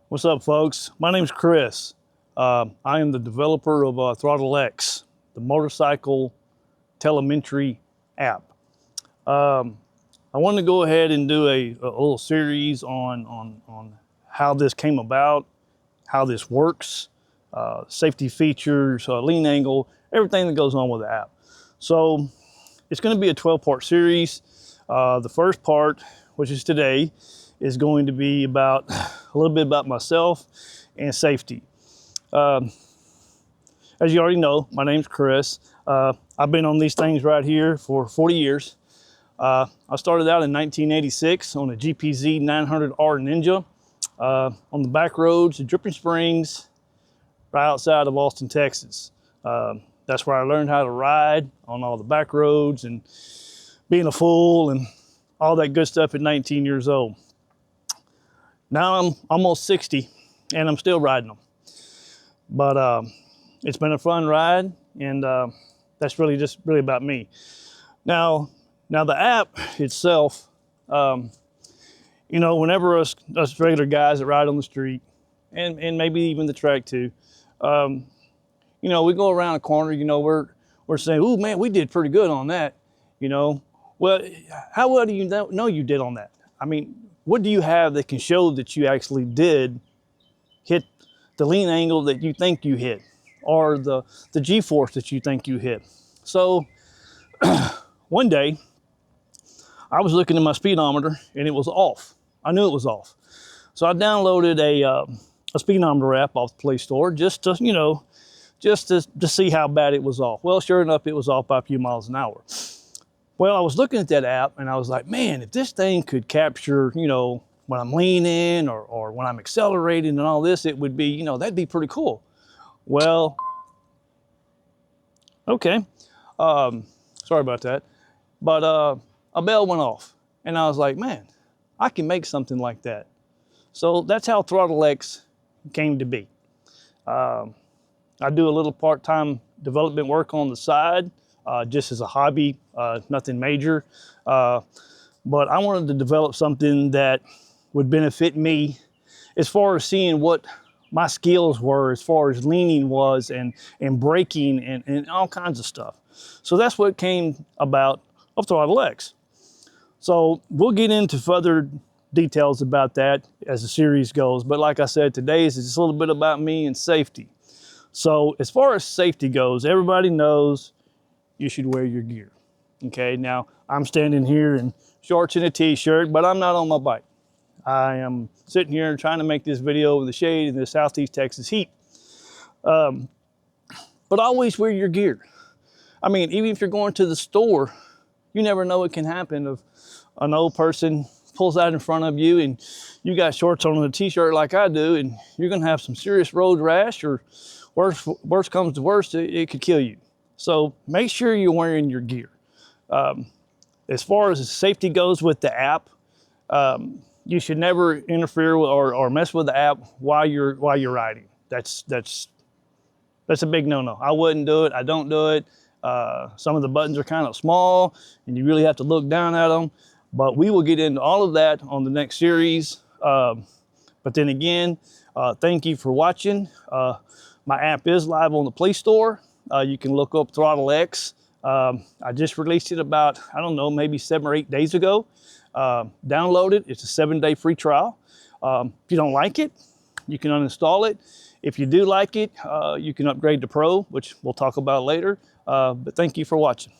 What's up, folks? My name's Chris. I am the developer of ThrottleX, the motorcycle telemetry app. I wanted to go ahead and do a little series on how this came about, how this works, safety features, lean angle, everything that goes on with the app. So it's going to be a 12-part series. The first part, which is today, is going to be about a little bit about myself and safety. As you already know, my name's Chris. I've been on these things right here for 40 years. I started out in 1986 on a GPZ 900R Ninja on the back roads of Dripping Springs, right outside of Austin, Texas. That's where I learned how to ride on all the back roads and being a fool and all that good stuff at 19 years old. Now I'm almost 60 and I'm still riding them. But it's been a fun ride, and that's really about me. Now the app itself, you know, whenever us regular guys that ride on the street, and maybe even the track too, you know, we go around a corner, you know, we're saying, "Ooh, man, we did pretty good on that," you know. Well, how well do you know you did on that? I mean, what do you have that can show that you actually did hit the lean angle that you think you hit, or the G-force that you think you hit? So one day I was looking at my speedometer and it was off. I knew it was off. So I downloaded a speedometer app off the Play Store just to, you know, just to see how bad it was off. Well, sure enough, it was off by a few miles an hour. Well, I was looking at that app and I was like, man, if this thing could capture, you know, when I'm leaning or when I'm accelerating and all this, it would be, you know, that'd be pretty cool. Well, okay. Sorry about that. But a bell went off and I was like, man, I can make something like that. So that's how ThrottleX came to be. I do a little part-time development work on the side, just as a hobby, nothing major. But I wanted to develop something that would benefit me as far as seeing what my skills were, as far as leaning was and braking and all kinds of stuff. So that's what came about of ThrottleX. So we'll get into further details about that as the series goes. But like I said, today is just a little bit about me and safety. So as far as safety goes, everybody knows you should wear your gear. Okay, now I'm standing here in shorts and a t-shirt, but I'm not on my bike. I am sitting here trying to make this video in the shade in the Southeast Texas heat. But always wear your gear. I mean, even if you're going to the store, you never know what can happen if an old person pulls out in front of you and you got shorts on and a t-shirt like I do, and you're gonna have some serious road rash, or worst comes to worst, it could kill you. So make sure you're wearing your gear. As far as safety goes with the app, you should never interfere with or mess with the app while you're riding. That's a big no-no. I wouldn't do it. I don't do it. Some of the buttons are kind of small and you really have to look down at them. But we will get into all of that on the next series. But then again, thank you for watching. My app is live on the Play Store. You can look up ThrottleX. I just released it about, I don't know, maybe 7 or 8 days ago. Download it. It's a 7-day free trial. If you don't like it, you can uninstall it. If you do like it, you can upgrade to Pro, which we'll talk about later. But thank you for watching.